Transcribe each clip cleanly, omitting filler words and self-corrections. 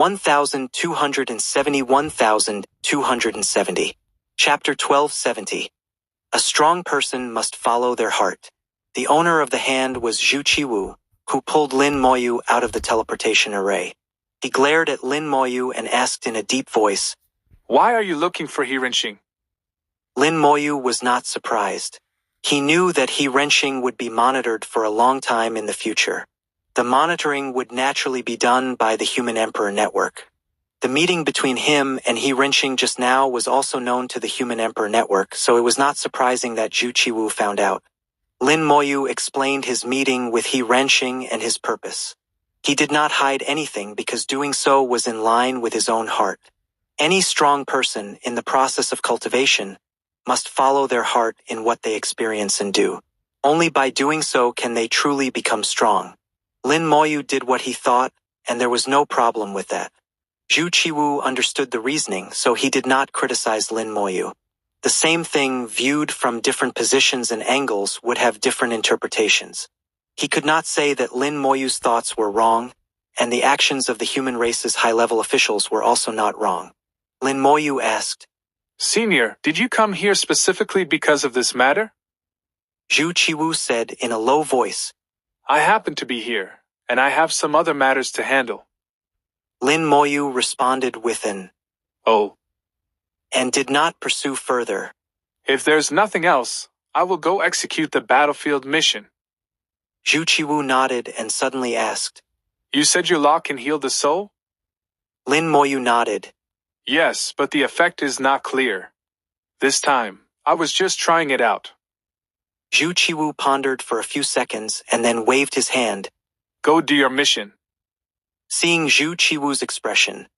1270. Chapter 1270. A strong person must follow their heart. The owner of the hand was Zhu Qiwu, who pulled Lin Moyu out of the teleportation array. He glared at Lin Moyu and asked in a deep voice, "Why are you looking for He Renqing?" Lin Moyu was not surprised. He knew that He Renqing would be monitored for a long time in the future. The monitoring would naturally be done by the Human Emperor Network. The meeting between him and He Renqing just now was also known to the Human Emperor Network, so it was not surprising that Zhu Qiwu found out. Lin Moyu explained his meeting with He Renqing and his purpose. He did not hide anything because doing so was in line with his own heart. Any strong person in the process of cultivation must follow their heart in what they experience and do. Only by doing so can they truly become strong. Lin Moyu did what he thought, and there was no problem with that. Zhu Qiwu understood the reasoning, so he did not criticize Lin Moyu. The same thing viewed from different positions and angles would have different interpretations. He could not say that Lin Moyu's thoughts were wrong, and the actions of the human race's high-level officials were also not wrong. Lin Moyu asked, "Senior, did you come here specifically because of this matter?" Zhu Qiwu said in a low voice, "I happen to be here, and I have some other matters to handle." Lin Moyu responded with an "Oh," and did not pursue further. "If there's nothing else, I will go execute the battlefield mission." Zhu Qiwu nodded and suddenly asked, "You said your law can heal the soul?" Lin Moyu nodded. "Yes, but the effect is not clear. This time, I was just trying it out." Zhu Qiwu pondered for a few seconds and then waved his hand. "Go do your mission." Seeing Zhu Qiwu's expression,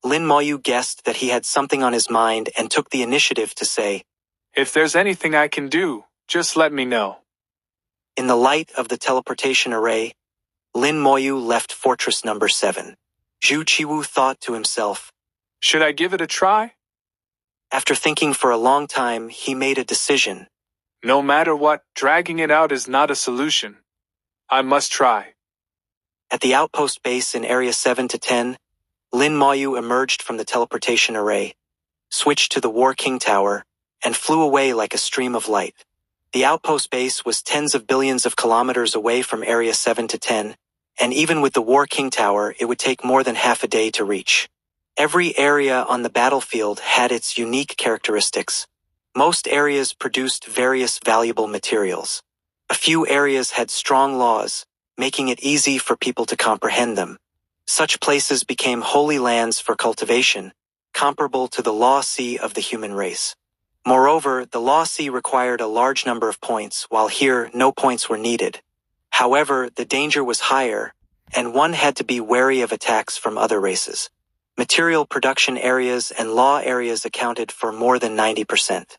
Lin Moyu guessed that he had something on his mind and took the initiative to say, "If there's anything I can do, just let me know." In the light of the teleportation array, Lin Moyu left Fortress Number 7. Zhu Qiwu thought to himself, "Should I give it a try?" After thinking for a long time, he made a decision. No matter what, dragging it out is not a solution. I must try. At the outpost base in Area 7 to 10, Lin Moyu emerged from the teleportation array, switched to the War King Tower, and flew away like a stream of light. The outpost base was tens of billions of kilometers away from Area 7 to 10, and even with the War King Tower, it would take more than half a day to reach. Every area on the battlefield had its unique characteristics. Most areas produced various valuable materials. A few areas had strong laws, making it easy for people to comprehend them. Such places became holy lands for cultivation, comparable to the Law Sea of the human race. Moreover, the Law Sea required a large number of points, while here no points were needed. However, the danger was higher, and one had to be wary of attacks from other races. Material production areas and law areas accounted for more than 90%.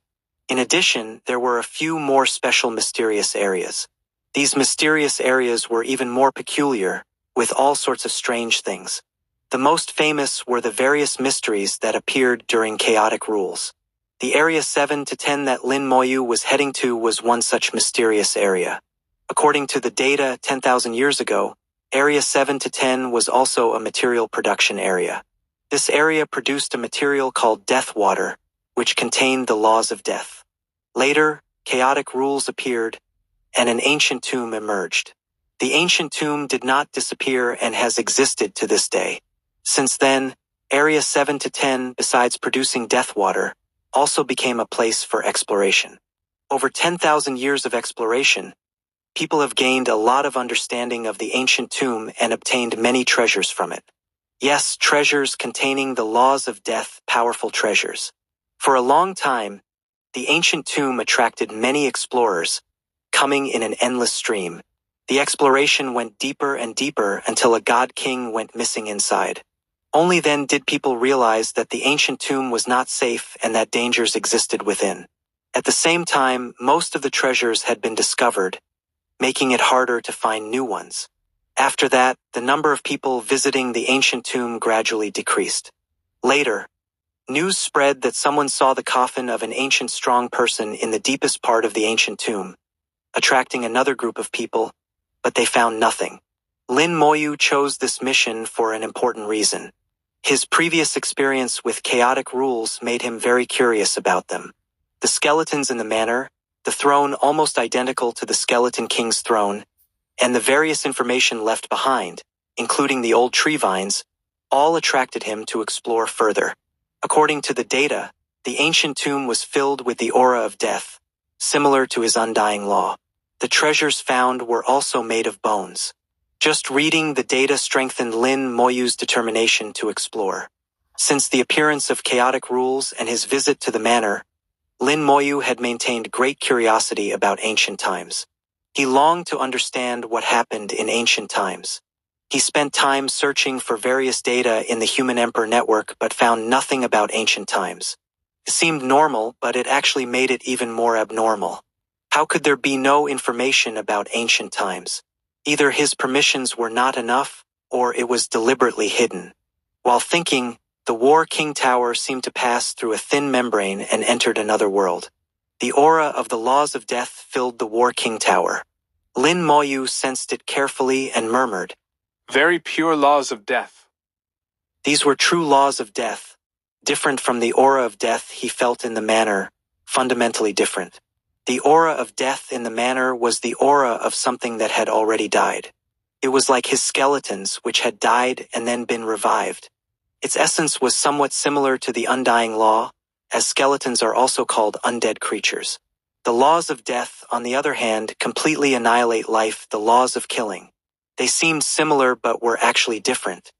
In addition, there were a few more special mysterious areas. These mysterious areas were even more peculiar, with all sorts of strange things. The most famous were the various mysteries that appeared during chaotic rules. The Area 7 to 10 that Lin Moyu was heading to was one such mysterious area. According to the data 10,000 years ago, Area 7 to 10 was also a material production area. This area produced a material called death water, which contained the laws of death. Later, chaotic rules appeared, and an ancient tomb emerged. The ancient tomb did not disappear and has existed to this day. Since then, Area 7 to 10, besides producing death water, also became a place for exploration. Over 10,000 years of exploration, people have gained a lot of understanding of the ancient tomb and obtained many treasures from it. Yes, treasures containing the laws of death, powerful treasures. For a long time, the ancient tomb attracted many explorers, coming in an endless stream. The exploration went deeper and deeper until a god king went missing inside. Only then did people realize that the ancient tomb was not safe and that dangers existed within. At the same time, most of the treasures had been discovered, making it harder to find new ones. After that, the number of people visiting the ancient tomb gradually decreased. Later, news spread that someone saw the coffin of an ancient strong person in the deepest part of the ancient tomb, attracting another group of people, but they found nothing. Lin Moyu chose this mission for an important reason. His previous experience with chaotic rules made him very curious about them. The skeletons in the manor, the throne almost identical to the Skeleton King's throne, and the various information left behind, including the old tree vines, all attracted him to explore further. According to the data, the ancient tomb was filled with the aura of death, similar to his undying law. The treasures found were also made of bones. Just reading the data strengthened Lin Moyu's determination to explore. Since the appearance of chaotic rules and his visit to the manor, Lin Moyu had maintained great curiosity about ancient times. He longed to understand what happened in ancient times. He spent time searching for various data in the Human Emperor network but found nothing about ancient times. It seemed normal, but it actually made it even more abnormal. How could there be no information about ancient times? Either his permissions were not enough, or it was deliberately hidden. While thinking, the War King Tower seemed to pass through a thin membrane and entered another world. The aura of the laws of death filled the War King Tower. Lin Moyu sensed it carefully and murmured, Very pure laws of death. These were true laws of death, different from the aura of death he felt in the manor, fundamentally different. The aura of death in the manor was the aura of something that had already died. It was like his skeletons, which had died and then been revived. Its essence was somewhat similar to the undying law, as skeletons are also called undead creatures. The laws of death, on the other hand, completely annihilate life, the laws of killing. They seemed similar but were actually different.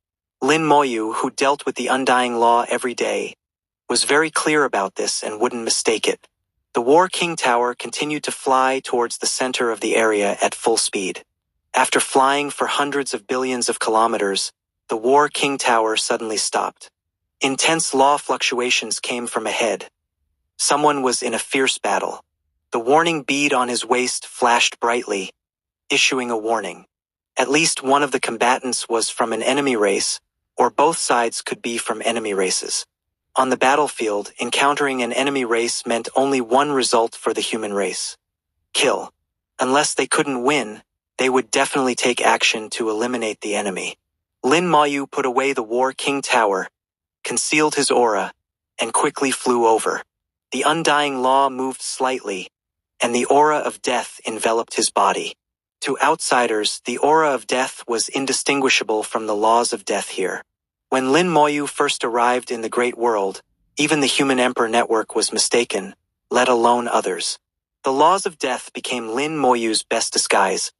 Lin Moyu, who dealt with the undying law every day, was very clear about this and wouldn't mistake it. The War King Tower continued to fly towards the center of the area at full speed. After flying for hundreds of billions of kilometers, the War King Tower suddenly stopped. Intense law fluctuations came from ahead. Someone was in a fierce battle. The warning bead on his waist flashed brightly, issuing a warning. At least one of the combatants was from an enemy race, or both sides could be from enemy races. On the battlefield, encountering an enemy race meant only one result for the human race: kill. Unless they couldn't win, they would definitely take action to eliminate the enemy. Lin Moyu put away the War King Tower, concealed his aura, and quickly flew over. The undying law moved slightly, and the aura of death enveloped his body. To outsiders, the aura of death was indistinguishable from the laws of death here. When Lin Moyu first arrived in the Great World, even the Human Emperor network was mistaken, let alone others. The laws of death became Lin Moyu's best disguise,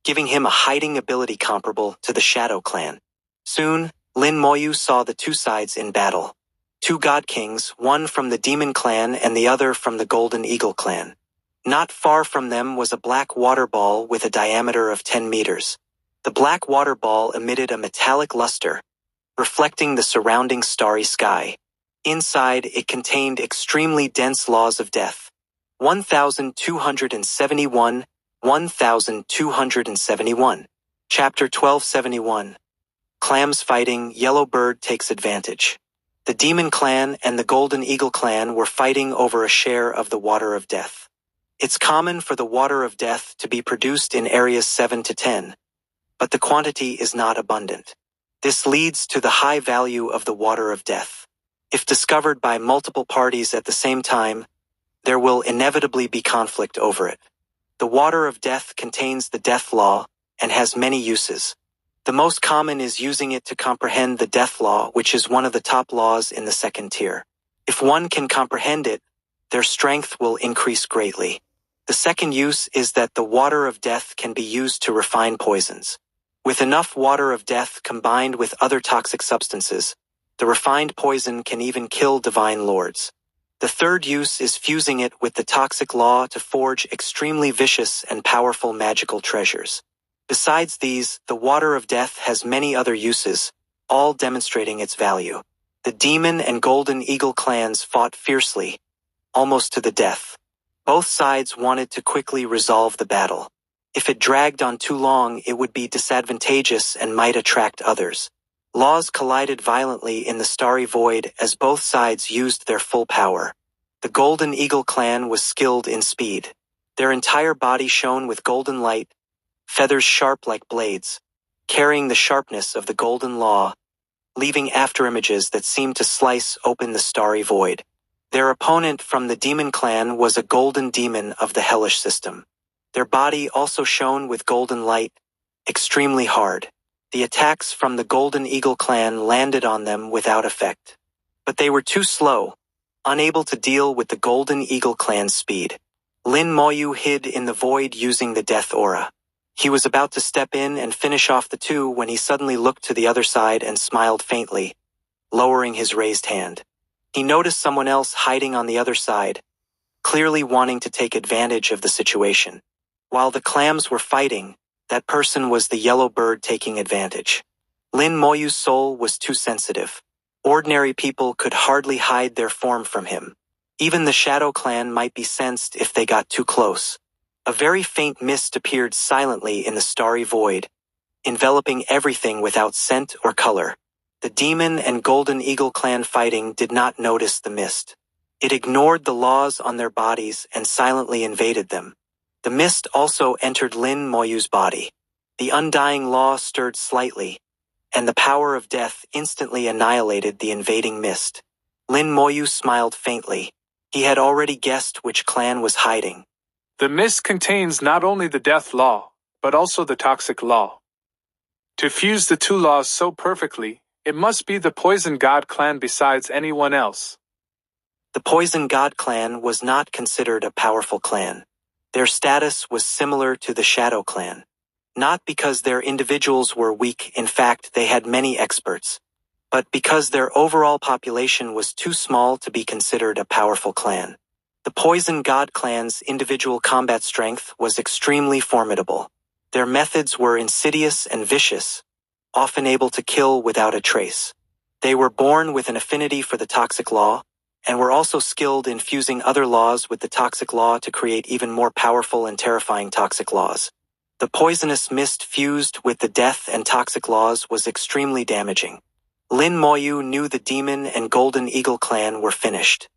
giving him a hiding ability comparable to the Shadow Clan. Soon, Lin Moyu saw the two sides in battle. Two God Kings, one from the Demon Clan and the other from the Golden Eagle Clan. Not far from them was a black water ball with a diameter of 10 meters. The black water ball emitted a metallic luster, reflecting the surrounding starry sky. Inside, it contained extremely dense laws of death. 1271, 1271. Chapter 1271. Clams fighting, Yellow Bird takes advantage. The Demon Clan and the Golden Eagle Clan were fighting over a share of the Water of Death. It's common for the Water of Death to be produced in areas 7 to 10, but the quantity is not abundant. This leads to the high value of the Water of Death. If discovered by multiple parties at the same time, there will inevitably be conflict over it. The Water of Death contains the Death Law and has many uses. The most common is using it to comprehend the Death Law, which is one of the top laws in the second tier. If one can comprehend it, their strength will increase greatly. The second use is that the Water of Death can be used to refine poisons. With enough Water of Death combined with other toxic substances, the refined poison can even kill divine lords. The third use is fusing it with the toxic law to forge extremely vicious and powerful magical treasures. Besides these, the Water of Death has many other uses, all demonstrating its value. The Demon and Golden Eagle clans fought fiercely, almost to the death. Both sides wanted to quickly resolve the battle. If it dragged on too long, it would be disadvantageous and might attract others. Laws collided violently in the starry void as both sides used their full power. The Golden Eagle clan was skilled in speed. Their entire body shone with golden light, feathers sharp like blades, carrying the sharpness of the golden law, leaving afterimages that seemed to slice open the starry void. Their opponent from the demon clan was a golden demon of the hellish system. Their body also shone with golden light, extremely hard. The attacks from the Golden Eagle clan landed on them without effect. But they were too slow, unable to deal with the Golden Eagle clan's speed. Lin Moyu hid in the void using the death aura. He was about to step in and finish off the two when he suddenly looked to the other side and smiled faintly, lowering his raised hand. He noticed someone else hiding on the other side, clearly wanting to take advantage of the situation. While the clams were fighting, that person was the yellow bird taking advantage. Lin Moyu's soul was too sensitive. Ordinary people could hardly hide their form from him. Even the Shadow Clan might be sensed if they got too close. A very faint mist appeared silently in the starry void, enveloping everything without scent or color. The Demon and Golden Eagle clan fighting did not notice the mist. It ignored the laws on their bodies and silently invaded them. The mist also entered Lin Moyu's body. The undying law stirred slightly, and the power of death instantly annihilated the invading mist. Lin Moyu smiled faintly. He had already guessed which clan was hiding. The mist contains not only the death law, but also the toxic law. To fuse the two laws so perfectly, it must be the Poison God clan besides anyone else. The Poison God clan was not considered a powerful clan. Their status was similar to the Shadow clan. Not because their individuals were weak, in fact they had many experts, but because their overall population was too small to be considered a powerful clan. The Poison God clan's individual combat strength was extremely formidable. Their methods were insidious and vicious, often able to kill without a trace. They were born with an affinity for the toxic law, and were also skilled in fusing other laws with the toxic law to create even more powerful and terrifying toxic laws. The poisonous mist fused with the death and toxic laws was extremely damaging. Lin Moyu knew the Demon and Golden Eagle clan were finished.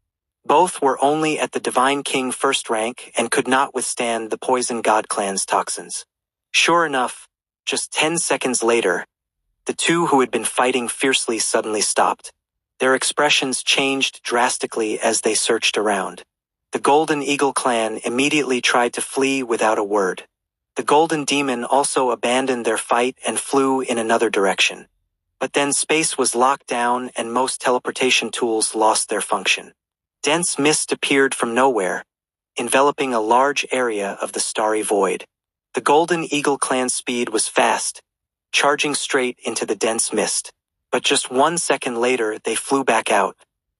Both were only at the Divine King first rank and could not withstand the Poison God clan's toxins. Sure enough, just 10 seconds later, the two who had been fighting fiercely suddenly stopped. Their expressions changed drastically as they searched around. The Golden Eagle clan immediately tried to flee without a word. The Golden Demon also abandoned their fight and flew in another direction. But then space was locked down and most teleportation tools lost their function. Dense mist appeared from nowhere, enveloping a large area of the starry void. The Golden Eagle clan's speed was fast, charging straight into the dense mist. But just 1 second later, they flew back out.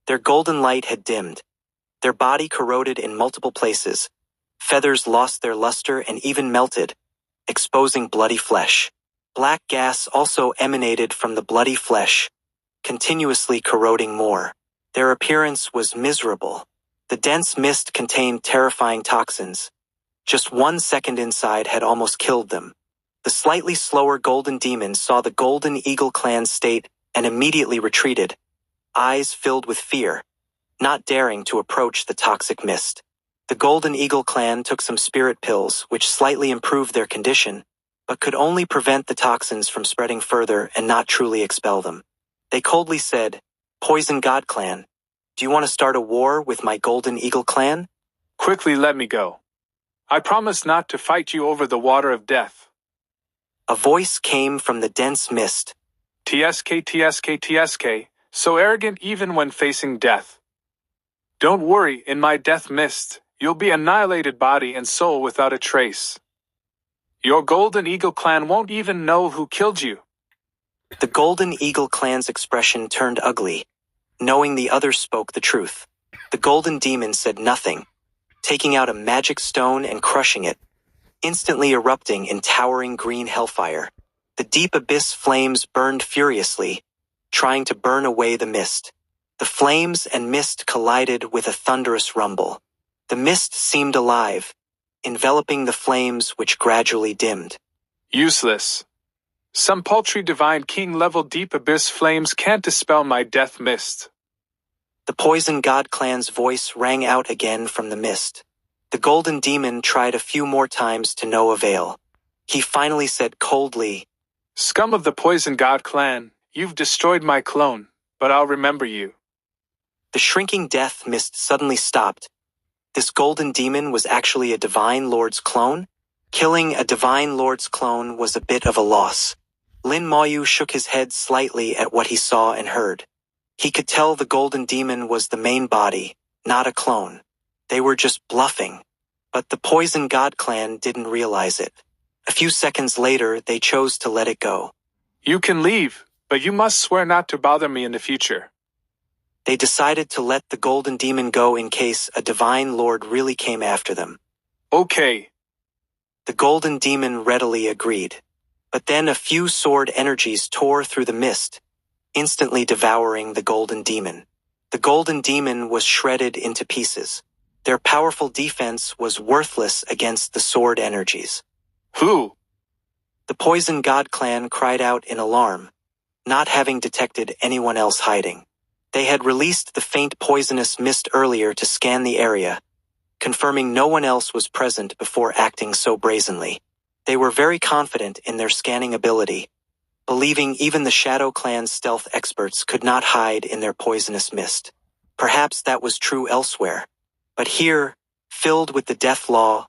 Their golden light had dimmed. Their body corroded in multiple places. Feathers lost their luster and even melted, exposing bloody flesh. Black gas also emanated from the bloody flesh, continuously corroding more. Their appearance was miserable. The dense mist contained terrifying toxins. Just 1 second inside had almost killed them. The slightly slower Golden Demon saw the Golden Eagle clan's state and immediately retreated, eyes filled with fear, not daring to approach the toxic mist. The Golden Eagle clan took some spirit pills which slightly improved their condition, but could only prevent the toxins from spreading further and not truly expel them. They coldly said, "Poison God clan, do you want to start a war with my Golden Eagle clan?" Quickly let me go. I promise not to fight you over the water of death. A voice came from the dense mist. TSK, TSK, TSK, so arrogant even when facing death. Don't worry, in my death mist, you'll be annihilated body and soul without a trace. Your Golden Eagle clan won't even know who killed you. The Golden Eagle clan's expression turned ugly, knowing the others spoke the truth. The Golden Demon said nothing, taking out a magic stone and crushing it, instantly erupting in towering green hellfire. The deep abyss flames burned furiously, trying to burn away the mist. The flames and mist collided with a thunderous rumble. The mist seemed alive, enveloping the flames which gradually dimmed. Useless. Some paltry Divine King level deep abyss flames can't dispel my death mist. The Poison God clan's voice rang out again from the mist. The Golden Demon tried a few more times to no avail. He finally said coldly, Scum of the Poison God clan, You've destroyed my clone, but I'll remember you. The shrinking death mist suddenly stopped. This golden demon was actually a Divine Lord's clone? Killing a Divine Lord's clone was a bit of a loss. Lin Moyu shook his head slightly at what he saw and heard. He could tell the golden demon was the main body, not a clone. They were just bluffing. But the Poison God clan didn't realize it. A few seconds later, they chose to let it go. You can leave, but you must swear not to bother me in the future. They decided to let the golden demon go in case a Divine Lord really came after them. Okay. The golden demon readily agreed. But then a few sword energies tore through the mist, instantly devouring the golden demon. The golden demon was shredded into pieces. Their powerful defense was worthless against the sword energies. Who? The Poison God clan cried out in alarm, not having detected anyone else hiding. They had released the faint poisonous mist earlier to scan the area, confirming no one else was present before acting so brazenly. They were very confident in their scanning ability, believing even the Shadow Clan's stealth experts could not hide in their poisonous mist. Perhaps that was true elsewhere. But here, filled with the death law,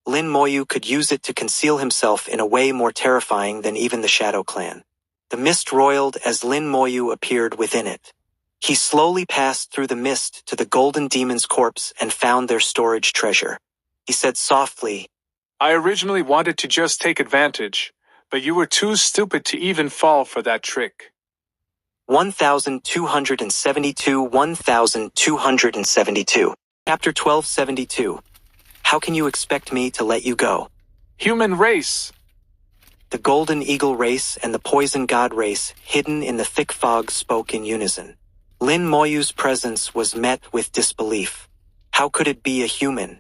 Lin Moyu could use it to conceal himself in a way more terrifying than even the Shadow Clan. The mist roiled as Lin Moyu appeared within it. He slowly passed through the mist to the golden demon's corpse and found their storage treasure. He said softly, I originally wanted to just take advantage, but you were too stupid to even fall for that trick. 1272. Chapter 1272. How can you expect me to let you go? Human race! The Golden Eagle race and the Poison God race, hidden in the thick fog, spoke in unison. Lin Moyu's presence was met with disbelief. How could it be a human?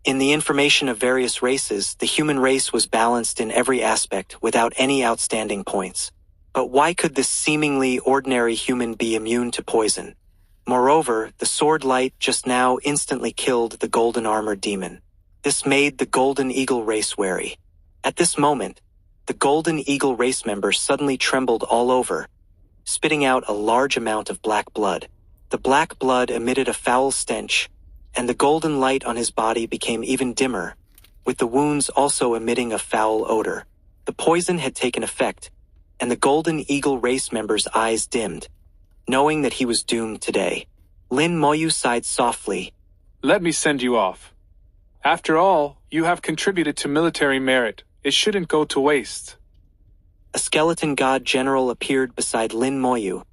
In the information of various races, the human race was balanced in every aspect without any outstanding points. But why could this seemingly ordinary human be immune to poison? Moreover, the sword light just now instantly killed the golden armored demon. This made the Golden Eagle race wary. At this moment, the Golden Eagle race member suddenly trembled all over, spitting out a large amount of black blood. The black blood emitted a foul stench, and the golden light on his body became even dimmer, with the wounds also emitting a foul odor. The poison had taken effect, and the Golden Eagle race member's eyes dimmed, knowing that he was doomed today. Lin Moyu sighed softly. Let me send you off. After all, you have contributed to military merit. It shouldn't go to waste. A skeleton god general appeared beside Lin Moyu,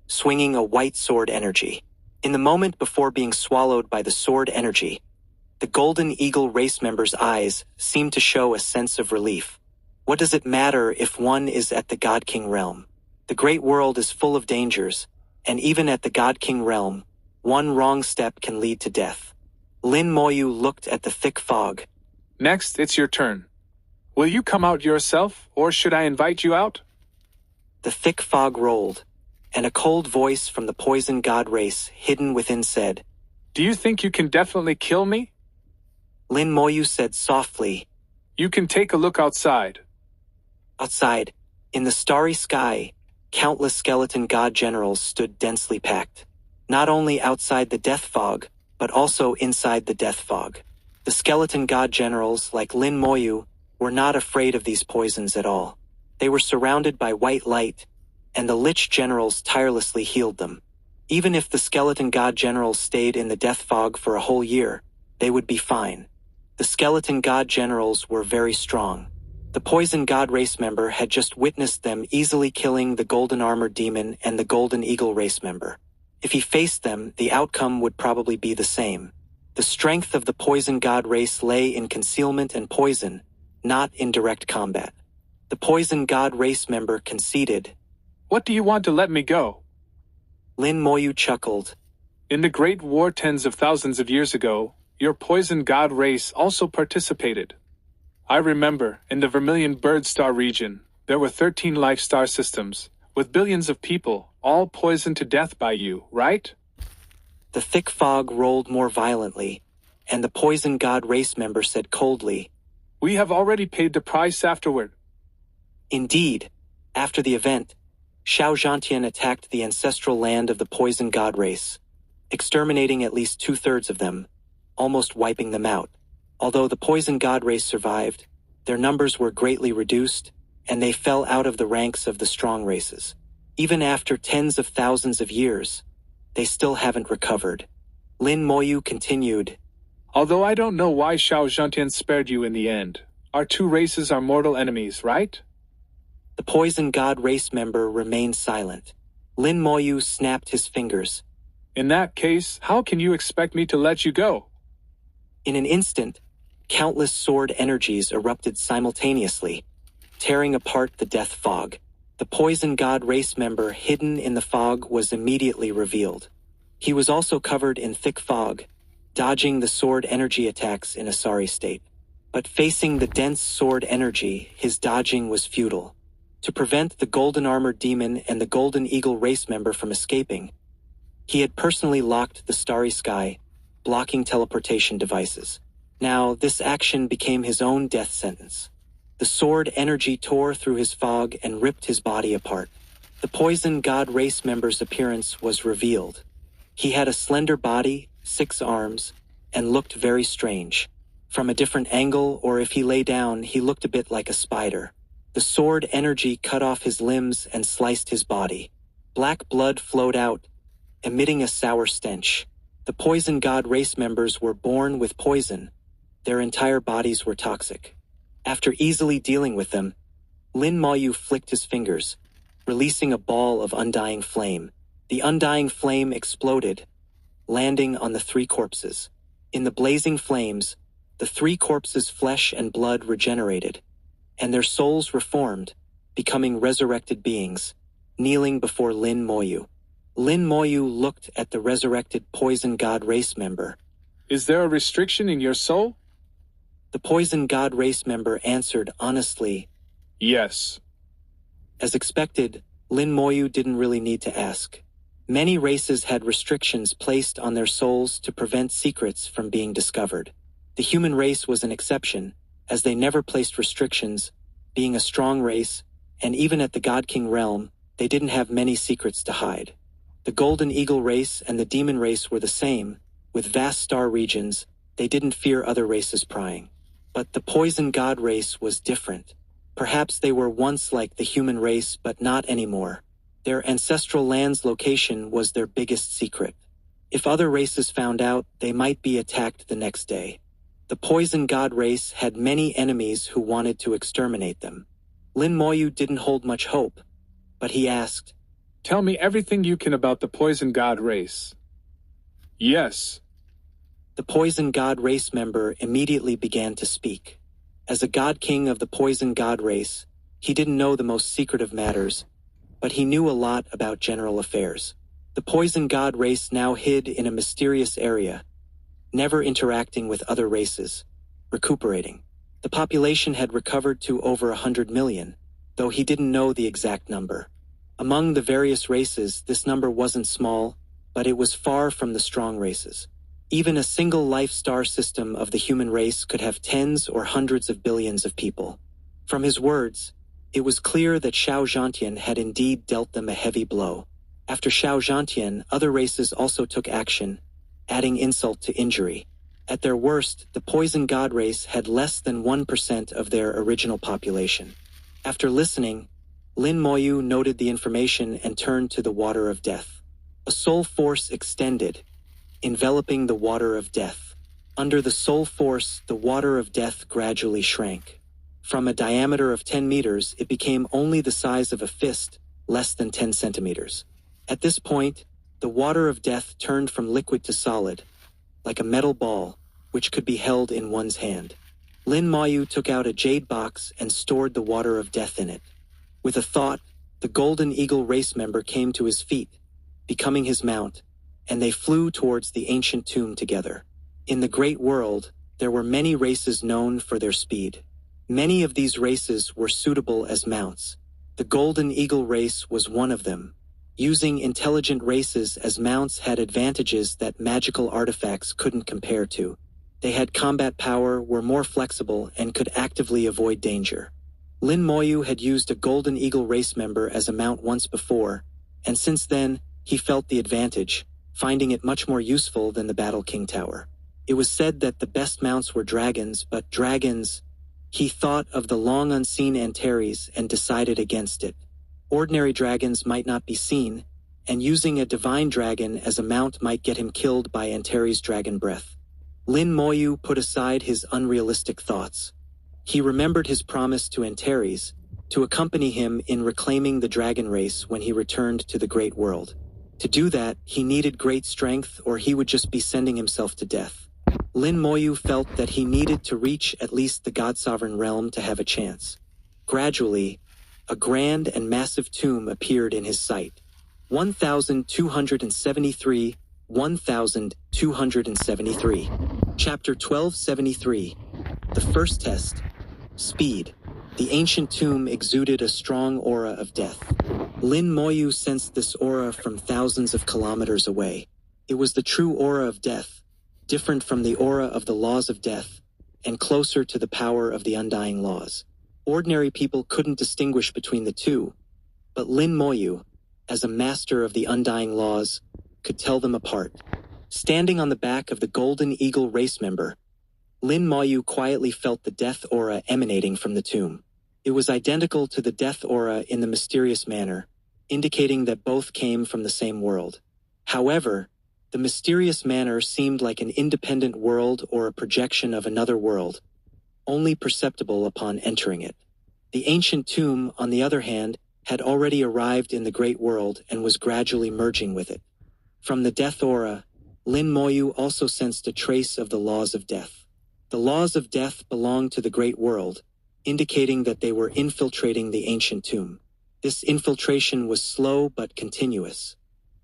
swinging a white sword energy. In the moment before being swallowed by the sword energy, the Golden Eagle race member's eyes seemed to show a sense of relief. What does it matter if one is at the God King realm? The great world is full of dangers, and even at the God King realm, one wrong step can lead to death. Lin Moyu looked at the thick fog. Next, it's your turn. Will you come out yourself, or should I invite you out? The thick fog rolled, and a cold voice from the Poison God race hidden within said, Do you think you can definitely kill me? Lin Moyu said softly, You can take a look outside. Outside, in the starry sky, countless skeleton god generals stood densely packed. Not only outside the death fog, but also inside the death fog. The skeleton god generals, like Lin Moyu, were not afraid of these poisons at all. They were surrounded by white light, and the Lich generals tirelessly healed them. Even if the skeleton god generals stayed in the death fog for a whole year, they would be fine. The skeleton god generals were very strong. The Poison God race member had just witnessed them easily killing the Golden Armored Demon and the Golden Eagle race member. If he faced them, the outcome would probably be the same. The strength of the Poison God race lay in concealment and poison, not in direct combat. The Poison God race member conceded. What do you want to let me go? Lin Moyu chuckled. In the Great War tens of thousands of years ago, your Poison God race also participated. I remember, in the Vermilion Bird Star region, there were 13 life star systems, with billions of people, all poisoned to death by you, right? The thick fog rolled more violently, and the Poison God race member said coldly, We have already paid the price afterward. Indeed, after the event, Xiao Zhantian attacked the ancestral land of the poison god race, exterminating at least 2/3 of them, almost wiping them out. Although the poison god race survived, their numbers were greatly reduced, and they fell out of the ranks of the strong races. Even after tens of thousands of years, they still haven't recovered. Lin Moyu continued, Although I don't know why Xiao Zhantian spared you in the end, our two races are mortal enemies, right? The poison god race member remained silent. Lin Moyu snapped his fingers. In that case, how can you expect me to let you go? In an instant, countless sword energies erupted simultaneously, tearing apart the death fog. The poison god race member hidden in the fog was immediately revealed. He was also covered in thick fog, dodging the sword energy attacks in a sorry state. But facing the dense sword energy, his dodging was futile. To prevent the golden armored demon and the golden eagle race member from escaping, he had personally locked the starry sky, blocking teleportation devices. Now, this action became his own death sentence. The sword energy tore through his fog and ripped his body apart. The poison god race member's appearance was revealed. He had a slender body, 6 arms, and looked very strange. From a different angle, or if he lay down, he looked a bit like a spider. The sword energy cut off his limbs and sliced his body. Black blood flowed out, emitting a sour stench. The poison god race members were born with poison. Their entire bodies were toxic. After easily dealing with them, Lin Moyu flicked his fingers, releasing a ball of undying flame. The undying flame exploded, landing on the 3 corpses. In the blazing flames, the 3 corpses' flesh and blood regenerated, and their souls reformed, becoming resurrected beings, kneeling before Lin Moyu. Lin Moyu looked at the resurrected poison god race member. Is there a restriction in your soul? The poison god race member answered honestly, Yes. As expected, Lin Moyu didn't really need to ask. Many races had restrictions placed on their souls to prevent secrets from being discovered. The human race was an exception, as they never placed restrictions, being a strong race, and even at the God King realm, they didn't have many secrets to hide. The Golden Eagle race and the Demon race were the same, with vast star regions. They didn't fear other races prying. But the Poison God race was different. Perhaps they were once like the human race, but not anymore. Their ancestral land's location was their biggest secret. If other races found out, they might be attacked the next day. The Poison God race had many enemies who wanted to exterminate them. Lin Moyu didn't hold much hope, but he asked, Tell me everything you can about the Poison God race. Yes. The Poison God race member immediately began to speak. As a God King of the Poison God race, he didn't know the most secret of matters, but he knew a lot about general affairs. The Poison God race now hid in a mysterious area, never interacting with other races, recuperating. The population had recovered to over 100 million, though he didn't know the exact number. Among the various races, this number wasn't small, but it was far from the strong races. Even a single life star system of the human race could have tens or hundreds of billions of people. From his words, it was clear that Xiao Zhantian had indeed dealt them a heavy blow. After Xiao Zhantian, other races also took action, adding insult to injury. At their worst, the Poison God race had less than 1% of their original population. After listening, Lin Moyu noted the information and turned to the water of death. A soul force extended, enveloping the water of death. Under the soul force, the water of death gradually shrank. From a diameter of 10 meters, it became only the size of a fist, less than 10 centimeters. At this point, the water of death turned from liquid to solid, like a metal ball, which could be held in one's hand. Lin Moyu took out a jade box and stored the water of death in it. With a thought, the Golden Eagle race member came to his feet, becoming his mount, and they flew towards the ancient tomb together. In the great world, there were many races known for their speed. Many of these races were suitable as mounts. The Golden Eagle race was one of them. Using intelligent races as mounts had advantages that magical artifacts couldn't compare to. They had combat power, were more flexible, and could actively avoid danger. Lin Moyu had used a Golden Eagle race member as a mount once before, and since then, he felt the advantage, finding it much more useful than the Battle King Tower. It was said that the best mounts were dragons, but dragons... He thought of the long unseen Antares and decided against it. Ordinary dragons might not be seen, and using a divine dragon as a mount might get him killed by Antares' dragon breath. Lin Moyu put aside his unrealistic thoughts. He remembered his promise to Antares to accompany him in reclaiming the dragon race when he returned to the Great World. To do that, he needed great strength, or he would just be sending himself to death. Lin Moyu felt that he needed to reach at least the God-sovereign realm to have a chance. Gradually, a grand and massive tomb appeared in his sight. 1273, 1273. Chapter 1273. The first test. Speed. The ancient tomb exuded a strong aura of death. Lin Moyu sensed this aura from thousands of kilometers away. It was the true aura of death, different from the aura of the laws of death, and closer to the power of the undying laws. Ordinary people couldn't distinguish between the two, but Lin Moyu, as a master of the undying laws, could tell them apart. Standing on the back of the Golden Eagle race member, Lin Moyu quietly felt the death aura emanating from the tomb. It was identical to the death aura in the mysterious manner, indicating that both came from the same world. However, the mysterious manner seemed like an independent world or a projection of another world, only perceptible upon entering it. The ancient tomb, on the other hand, had already arrived in the great world and was gradually merging with it. From the death aura, Lin Moyu also sensed a trace of the laws of death. The laws of death belonged to the great world, indicating that they were infiltrating the ancient tomb. This infiltration was slow but continuous.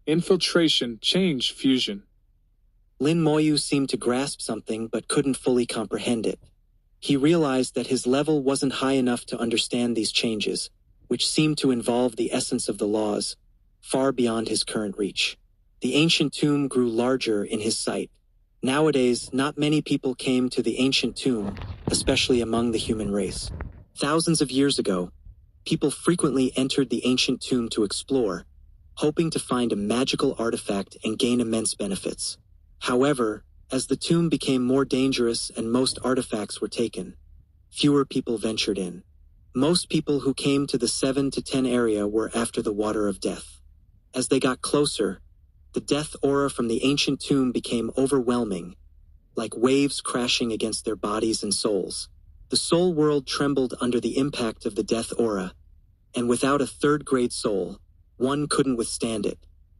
Infiltration, change, fusion. Lin Moyu seemed to grasp something but couldn't fully comprehend it. He realized that his level wasn't high enough to understand these changes, which seemed to involve the essence of the laws, far beyond his current reach. The ancient tomb grew larger in his sight. Nowadays, not many people came to the ancient tomb, especially among the human race. Thousands of years ago, people frequently entered the ancient tomb to explore, hoping to find a magical artifact and gain immense benefits. However, as the tomb became more dangerous and most artifacts were taken, fewer people ventured in. Most people who came to the 7 to 10 area were after the water of death. As they got closer, the death aura from the ancient tomb became overwhelming, like waves crashing against their bodies and souls. The soul world trembled under the impact of the death aura, and without a third-grade soul, one couldn't withstand it.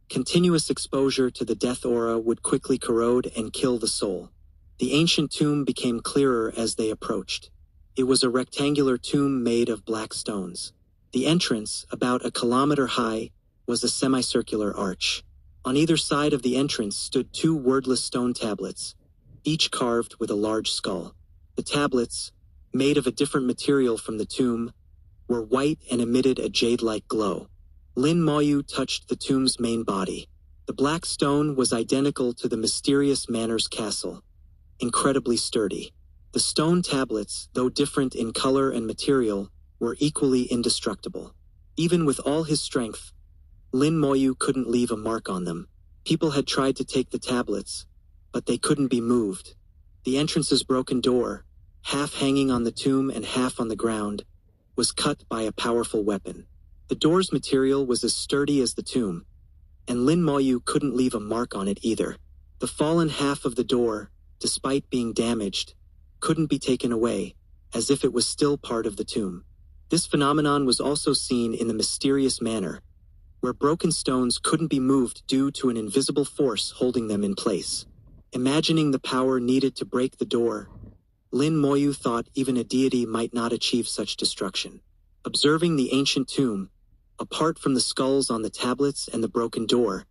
Continuous exposure to the death aura would quickly corrode and kill the soul. The ancient tomb became clearer as they approached. It was a rectangular tomb made of black stones. The entrance, about a kilometer high, was a semicircular arch. On either side of the entrance stood 2 wordless stone tablets, each carved with a large skull. The tablets, made of a different material from the tomb, were white and emitted a jade-like glow. Lin Moyu touched the tomb's main body. The black stone was identical to the mysterious manor's castle, incredibly sturdy. The stone tablets, though different in color and material, were equally indestructible. Even with all his strength, Lin Moyu couldn't leave a mark on them. People had tried to take the tablets, but they couldn't be moved. The entrance's broken door, half hanging on the tomb and half on the ground, was cut by a powerful weapon. The door's material was as sturdy as the tomb, and Lin Moyu couldn't leave a mark on it either. The fallen half of the door, despite being damaged, couldn't be taken away, as if it was still part of the tomb. This phenomenon was also seen in the mysterious manor, where broken stones couldn't be moved due to an invisible force holding them in place. Imagining the power needed to break the door, Lin Moyu thought even a deity might not achieve such destruction. Observing the ancient tomb, apart from the skulls on the tablets and the broken door,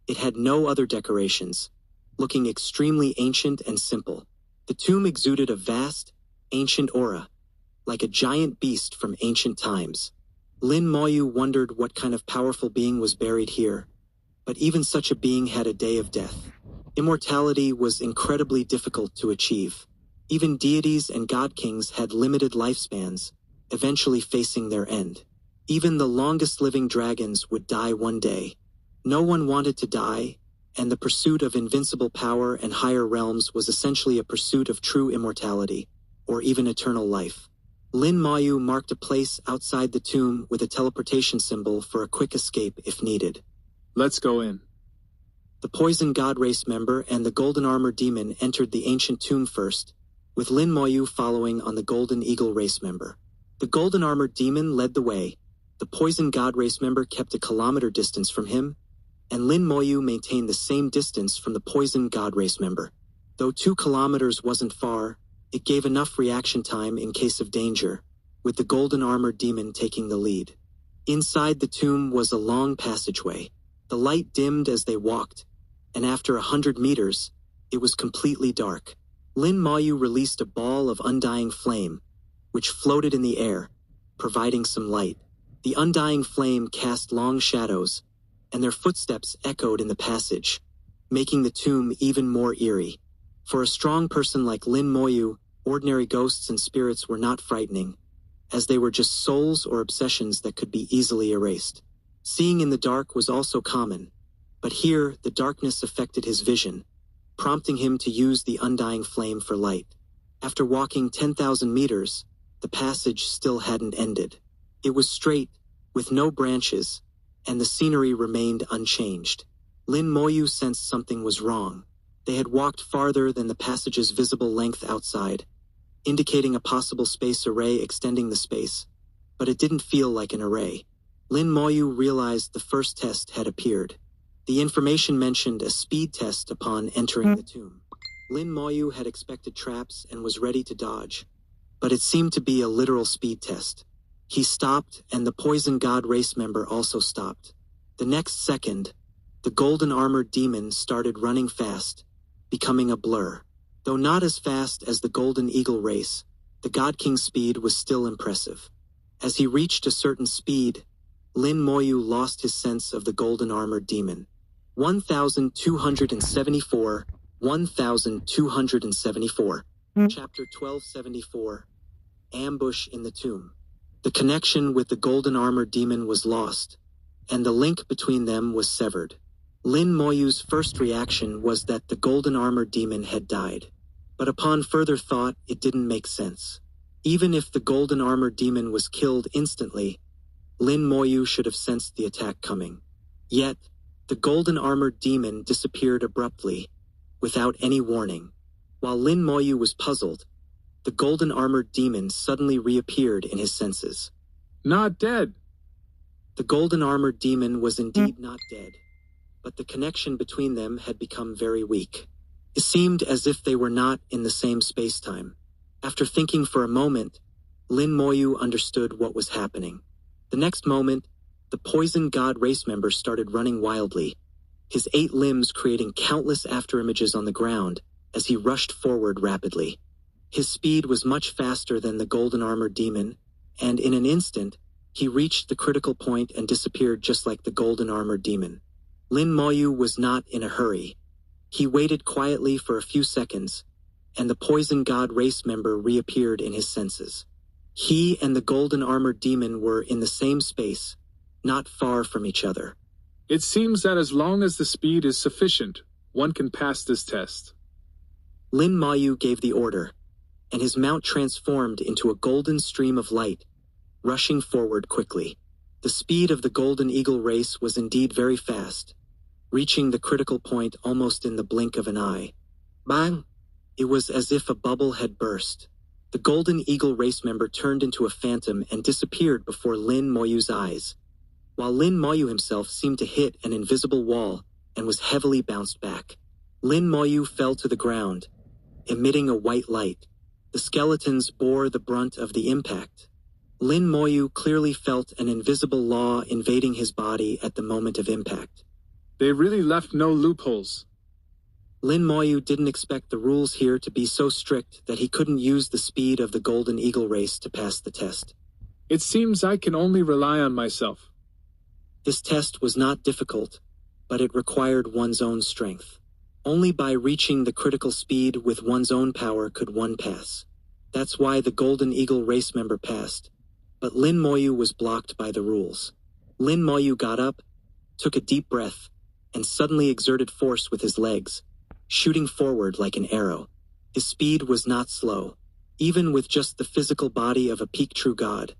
it had no other decorations, looking extremely ancient and simple. The tomb exuded a vast, ancient aura, like a giant beast from ancient times. Lin Moyu wondered what kind of powerful being was buried here, but even such a being had a day of death. Immortality was incredibly difficult to achieve. Even deities and god kings had limited lifespans, eventually facing their end. Even the longest-living dragons would die one day. No one wanted to die, and the pursuit of invincible power and higher realms was essentially a pursuit of true immortality, or even eternal life. Lin Moyu marked a place outside the tomb with a teleportation symbol for a quick escape if needed. Let's go in. The Poison God race member and the Golden Armor Demon entered the ancient tomb first, with Lin Moyu following on the Golden Eagle race member. The Golden Armor Demon led the way. The Poison God race member kept a kilometer distance from him, and Lin Moyu maintained the same distance from the Poison God race member. Though 2 kilometers wasn't far, it gave enough reaction time in case of danger, with the Golden Armor Demon taking the lead. Inside the tomb was a long passageway. The light dimmed as they walked, and after 100 meters, it was completely dark. Lin Moyu released a ball of undying flame, which floated in the air, providing some light. The undying flame cast long shadows, and their footsteps echoed in the passage, making the tomb even more eerie. For a strong person like Lin Moyu, ordinary ghosts and spirits were not frightening, as they were just souls or obsessions that could be easily erased. Seeing in the dark was also common, but here the darkness affected his vision, prompting him to use the undying flame for light. After walking 10,000 meters, the passage still hadn't ended. It was straight, with no branches, and the scenery remained unchanged. Lin Moyu sensed something was wrong. They had walked farther than the passage's visible length outside, indicating a possible space array extending the space, but it didn't feel like an array. Lin Moyu realized the first test had appeared. The information mentioned a speed test upon entering the tomb. Lin Moyu had expected traps and was ready to dodge, but it seemed to be a literal speed test. He stopped, and the Poison God race member also stopped. The next second, the Golden Armored Demon started running fast, becoming a blur. Though not as fast as the Golden Eagle race, the God King's speed was still impressive. As he reached a certain speed, Lin Moyu lost his sense of the Golden Armored Demon. 1274, 1274. Chapter 1274. Ambush in the Tomb. The connection with the Golden Armored Demon was lost, and the link between them was severed. Lin Moyu's first reaction was that the Golden Armored Demon had died. But upon further thought, it didn't make sense. Even if the Golden Armored Demon was killed instantly, Lin Moyu should have sensed the attack coming. Yet, the Golden Armored Demon disappeared abruptly, without any warning. While Lin Moyu was puzzled, the Golden Armored Demon suddenly reappeared in his senses. Not dead. The Golden Armored Demon was indeed not dead, but the connection between them had become very weak. It seemed as if they were not in the same space-time. After thinking for a moment, Lin Moyu understood what was happening. The next moment, the Poison God race member started running wildly, his 8 limbs creating countless afterimages on the ground as he rushed forward rapidly. His speed was much faster than the Golden Armored Demon, and in an instant, he reached the critical point and disappeared just like the Golden Armored Demon. Lin Moyu was not in a hurry. He waited quietly for a few seconds, and the Poison God race member reappeared in his senses. He and the Golden Armored Demon were in the same space, not far from each other. It seems that as long as the speed is sufficient, one can pass this test. Lin Moyu gave the order, and his mount transformed into a golden stream of light, rushing forward quickly. The speed of the Golden Eagle race was indeed very fast, reaching the critical point almost in the blink of an eye. Bang! It was as if a bubble had burst. The Golden Eagle race member turned into a phantom and disappeared before Lin Moyu's eyes, while Lin Moyu himself seemed to hit an invisible wall and was heavily bounced back. Lin Moyu fell to the ground, emitting a white light. The skeletons bore the brunt of the impact. Lin Moyu clearly felt an invisible law invading his body at the moment of impact. They really left no loopholes. Lin Moyu didn't expect the rules here to be so strict that he couldn't use the speed of the Golden Eagle race to pass the test. It seems I can only rely on myself. This test was not difficult, but it required one's own strength. Only by reaching the critical speed with one's own power could one pass. That's why the Golden Eagle race member passed, But Lin Moyu was blocked by the rules. Lin Moyu got up, took a deep breath, and suddenly exerted force with his legs, shooting forward like an arrow. His speed was not slow. Even with just the physical body of a peak true god,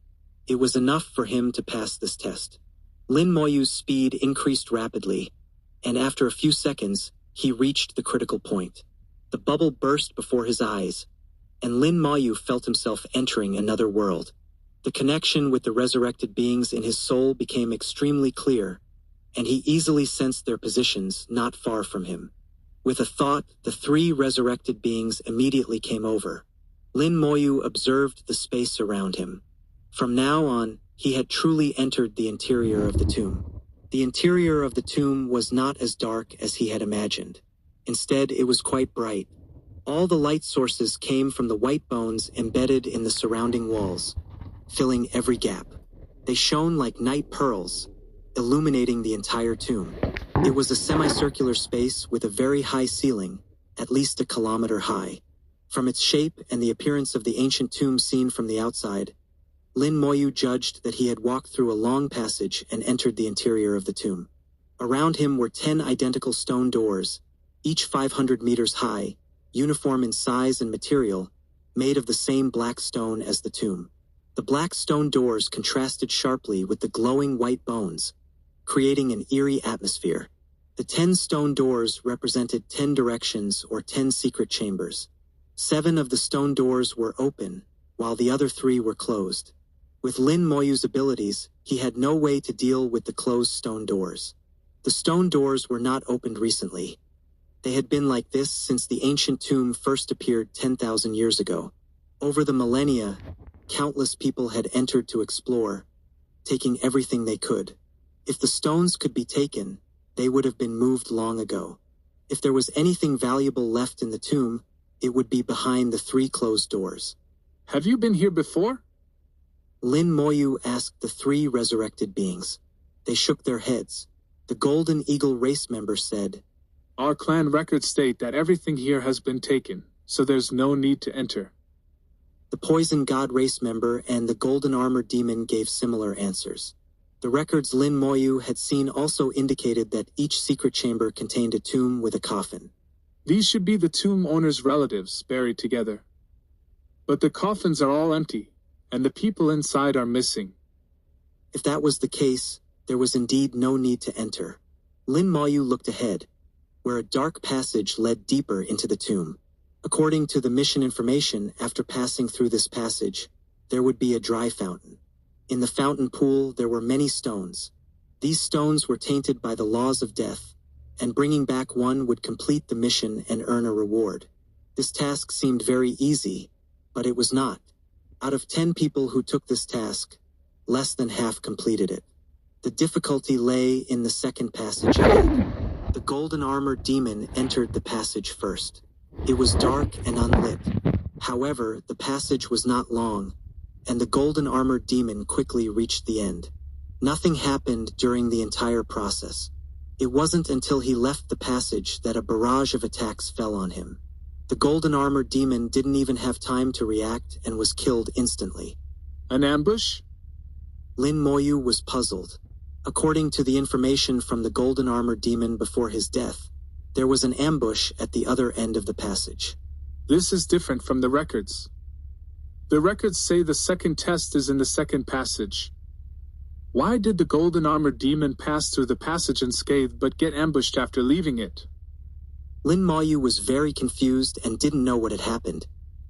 it was enough for him to pass this test. Lin Moyu's speed increased rapidly, and after a few seconds, he reached the critical point. The bubble burst before his eyes, and Lin Moyu felt himself entering another world. The connection with the resurrected beings in his soul became extremely clear, and he easily sensed their positions not far from him. With a thought, the three resurrected beings immediately came over. Lin Moyu observed the space around him. From now on, he had truly entered the interior of the tomb. The interior of the tomb was not as dark as he had imagined. Instead, it was quite bright. All the light sources came from the white bones embedded in the surrounding walls, filling every gap. They shone like night pearls, illuminating the entire tomb. It was a semicircular space with a very high ceiling, at least a kilometer high. From its shape and the appearance of the ancient tomb seen from the outside, Lin Moyu judged that he had walked through a long passage and entered the interior of the tomb. Around him were 10 identical stone doors, each 500 meters high, uniform in size and material, made of the same black stone as the tomb. The black stone doors contrasted sharply with the glowing white bones, creating an eerie atmosphere. The 10 stone doors represented 10 directions or 10 secret chambers. 7 of the stone doors were open, while the other 3 were closed. With Lin Moyu's abilities, he had no way to deal with the closed stone doors. The stone doors were not opened recently. They had been like this since the ancient tomb first appeared 10,000 years ago. Over the millennia, countless people had entered to explore, taking everything they could. If the stones could be taken, they would have been moved long ago. If there was anything valuable left in the tomb, it would be behind the 3 closed doors. Have you been here before? Lin Moyu asked the 3 resurrected beings. They shook their heads. The Golden Eagle race member said, Our clan records state that everything here has been taken, so there's no need to enter. The Poison God race member and the Golden Armor Demon gave similar answers. The records Lin Moyu had seen also indicated that each secret chamber contained a tomb with a coffin. These should be the tomb owner's relatives buried together. But the coffins are all empty, and the people inside are missing. If that was the case, there was indeed no need to enter. Lin Moyu looked ahead, where a dark passage led deeper into the tomb. According to the mission information, after passing through this passage, there would be a dry fountain. In the fountain pool, there were many stones. These stones were tainted by the laws of death, and bringing back one would complete the mission and earn a reward. This task seemed very easy, but it was not. Out of 10 people who took this task, less than half completed it. The difficulty lay in the second passage ahead. The Golden Armor Demon entered the passage first. It was dark and unlit. However, the passage was not long, and the Golden Armor Demon quickly reached the end. Nothing happened during the entire process. It wasn't until he left the passage that a barrage of attacks fell on him. The Golden Armor Demon didn't even have time to react and was killed instantly. An ambush? Lin Moyu was puzzled. According to the information from the Golden Armor Demon before his death, there was an ambush at the other end of the passage. This is different from the records. The records say the second test is in the second passage. Why did the Golden Armor Demon pass through the passage unscathed but get ambushed after leaving it? Lin Moyu was very confused and didn't know what had happened.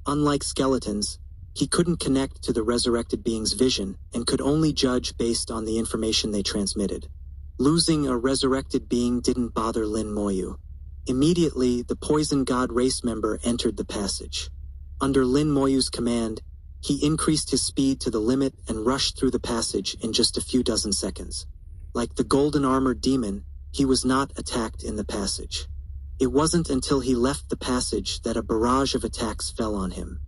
Unlike skeletons, he couldn't connect to the resurrected being's vision and could only judge based on the information they transmitted. Losing a resurrected being didn't bother Lin Moyu. Immediately, the Poison God race member entered the passage. Under Lin Moyu's command, he increased his speed to the limit and rushed through the passage in just a few dozen seconds. Like the Golden Armor Demon, he was not attacked in the passage. It wasn't until he left the passage that a barrage of attacks fell on him.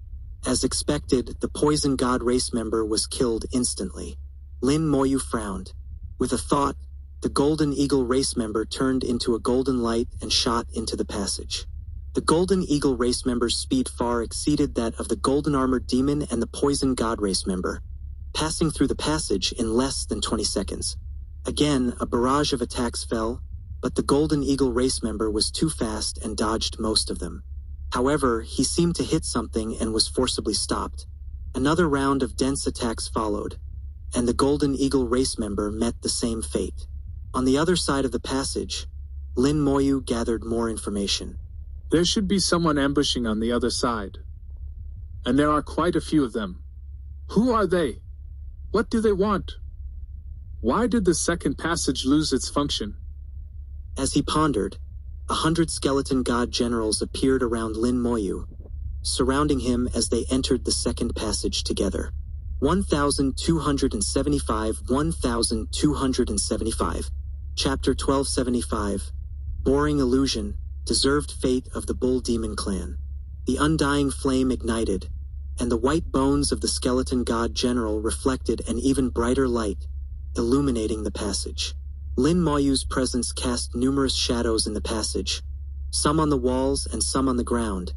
As expected, the Poison God race member was killed instantly. Lin Moyu frowned. With a thought, the Golden Eagle race member turned into a golden light and shot into the passage. The Golden Eagle race member's speed far exceeded that of the Golden Armor Demon and the Poison God race member. passing through the passage in less than 20 seconds. Again, a barrage of attacks fell, but the Golden Eagle race member was too fast and dodged most of them. However, he seemed to hit something and was forcibly stopped. Another round of dense attacks followed, and the Golden Eagle race member met the same fate. On the other side of the passage, Lin Moyu gathered more information. There should be someone ambushing on the other side. And there are quite a few of them. Who are they? What do they want? Why did the second passage lose its function? As he pondered, 100 skeleton god generals appeared around Lin Moyu, surrounding him as they entered the second passage together. 1275 1275. Chapter 1275. Boring Illusion, Deserved Fate of the Bull Demon Clan. The undying flame ignited, and the white bones of the skeleton god general reflected an even brighter light, illuminating the passage. Lin Moyu's presence cast numerous shadows in the passage, some on the walls and some on the ground,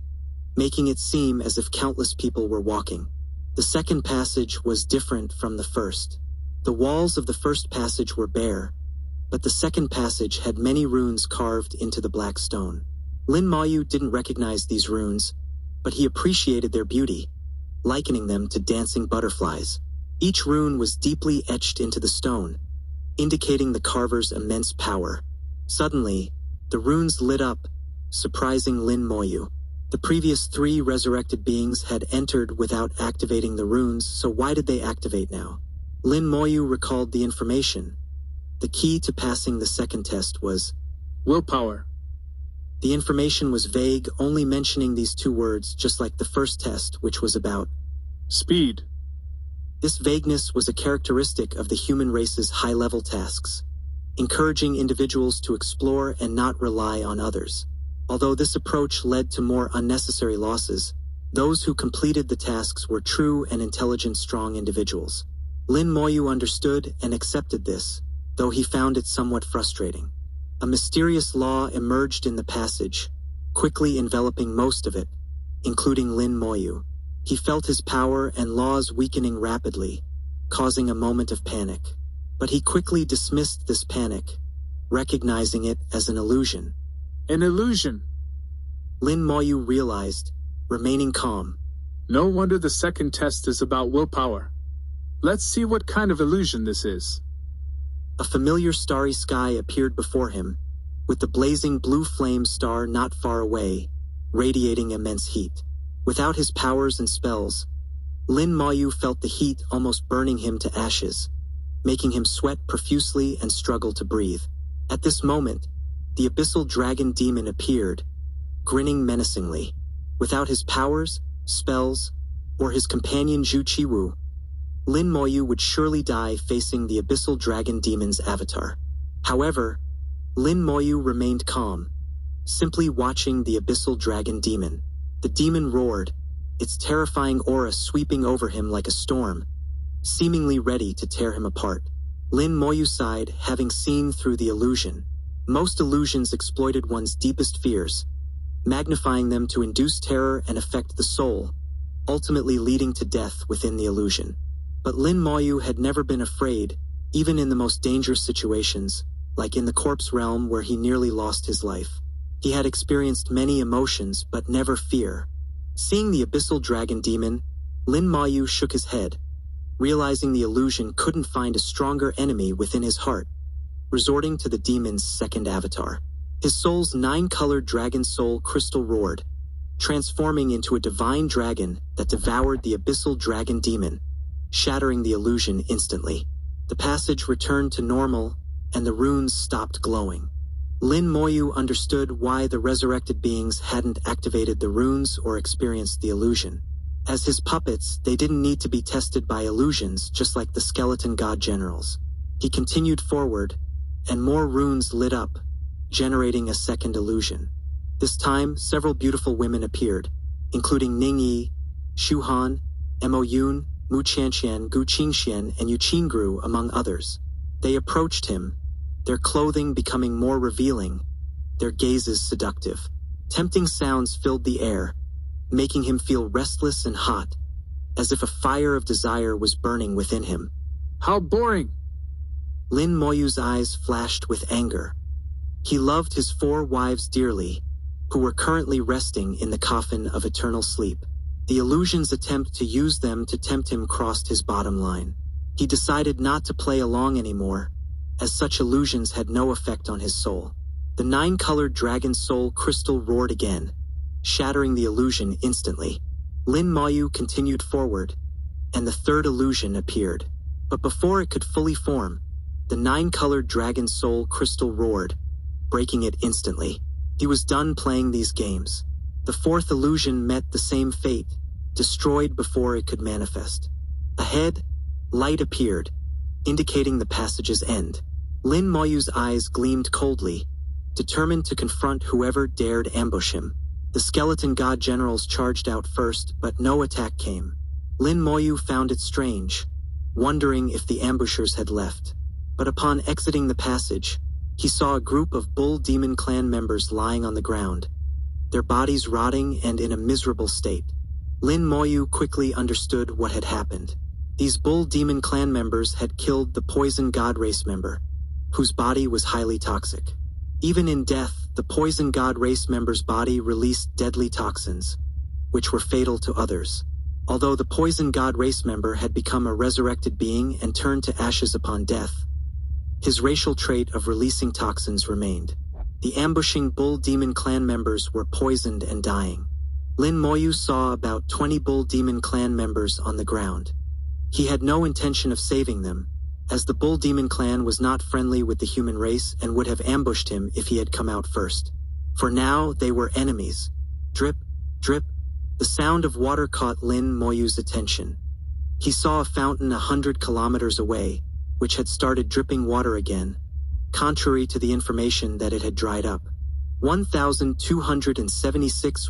making it seem as if countless people were walking. The second passage was different from the first. The walls of the first passage were bare, but the second passage had many runes carved into the black stone. Lin Moyu didn't recognize these runes, but he appreciated their beauty, likening them to dancing butterflies. Each rune was deeply etched into the stone, indicating the carver's immense power. Suddenly, the runes lit up, surprising Lin Moyu. The previous 3 resurrected beings had entered without activating the runes, so why did they activate now? Lin Moyu recalled the information. The key to passing the second test was willpower. The information was vague, only mentioning these 2 words, just like the first test, which was about speed. This vagueness was a characteristic of the human race's high-level tasks, encouraging individuals to explore and not rely on others. Although this approach led to more unnecessary losses, those who completed the tasks were true and intelligent, strong individuals. Lin Moyu understood and accepted this, though he found it somewhat frustrating. A mysterious law emerged in the passage, quickly enveloping most of it, including Lin Moyu. He felt his power and laws weakening rapidly, causing a moment of panic. But he quickly dismissed this panic, recognizing it as an illusion. An illusion? Lin Moyu realized, remaining calm. No wonder the second test is about willpower. Let's see what kind of illusion this is. A familiar starry sky appeared before him, with the blazing blue flame star not far away, radiating immense heat. Without his powers and spells, Lin Moyu felt the heat almost burning him to ashes, making him sweat profusely and struggle to breathe. At this moment, the abyssal dragon demon appeared, grinning menacingly. Without his powers, spells, or his companion Zhu Qiwu, Lin Moyu would surely die facing the abyssal dragon demon's avatar. However, Lin Moyu remained calm, simply watching the abyssal dragon demon. The demon roared, its terrifying aura sweeping over him like a storm, seemingly ready to tear him apart. Lin Moyu sighed, having seen through the illusion. Most illusions exploited one's deepest fears, magnifying them to induce terror and affect the soul, ultimately leading to death within the illusion. But Lin Moyu had never been afraid, even in the most dangerous situations, like in the corpse realm where he nearly lost his life. He had experienced many emotions, but never fear. Seeing the abyssal dragon demon, Lin Moyu shook his head, realizing the illusion couldn't find a stronger enemy within his heart, resorting to the demon's second avatar. His soul's 9-colored dragon soul crystal roared, transforming into a divine dragon that devoured the abyssal dragon demon, shattering the illusion instantly. The passage returned to normal, and the runes stopped glowing. Lin Moyu understood why the resurrected beings hadn't activated the runes or experienced the illusion. As his puppets, they didn't need to be tested by illusions, just like the skeleton god generals. He continued forward, and more runes lit up, generating a second illusion. This time, several beautiful women appeared, including Ning Yi, Xu Han, Mo Yun, Mu Qianqian, Gu Qingxian, and Yu Qingru, among others. They approached him, their clothing becoming more revealing, their gazes seductive. Tempting sounds filled the air, making him feel restless and hot. as if a fire of desire was burning within him. How boring! Lin Moyu's eyes flashed with anger. He loved his 4 wives dearly, who were currently resting in the coffin of eternal sleep. The illusion's attempt to use them to tempt him crossed his bottom line. He decided not to play along anymore, as such illusions had no effect on his soul. The 9-colored dragon soul crystal roared again, shattering the illusion instantly. Lin Moyu continued forward, and the 3rd illusion appeared. But before it could fully form, the 9-colored dragon soul crystal roared, breaking it instantly. He was done playing these games. The 4th illusion met the same fate, destroyed before it could manifest. Ahead, light appeared, indicating the passage's end. Lin Moyu's eyes gleamed coldly, determined to confront whoever dared ambush him. The skeleton god generals charged out first, but no attack came. Lin Moyu found it strange, wondering if the ambushers had left. But upon exiting the passage, he saw a group of Bull Demon clan members lying on the ground, their bodies rotting and in a miserable state. Lin Moyu quickly understood what had happened. These Bull Demon clan members had killed the Poison God race member, whose body was highly toxic. Even in death, the Poison God race member's body released deadly toxins, which were fatal to others. Although the Poison God race member had become a resurrected being and turned to ashes upon death, his racial trait of releasing toxins remained. The ambushing Bull Demon clan members were poisoned and dying. Lin Moyu saw about 20 Bull Demon clan members on the ground. He had no intention of saving them, as the Bull Demon clan was not friendly with the human race and would have ambushed him if he had come out first. For now, they were enemies. Drip, drip. The sound of water caught Lin Moyu's attention. He saw a fountain 100 kilometers away, which had started dripping water again, contrary to the information that it had dried up. 1276.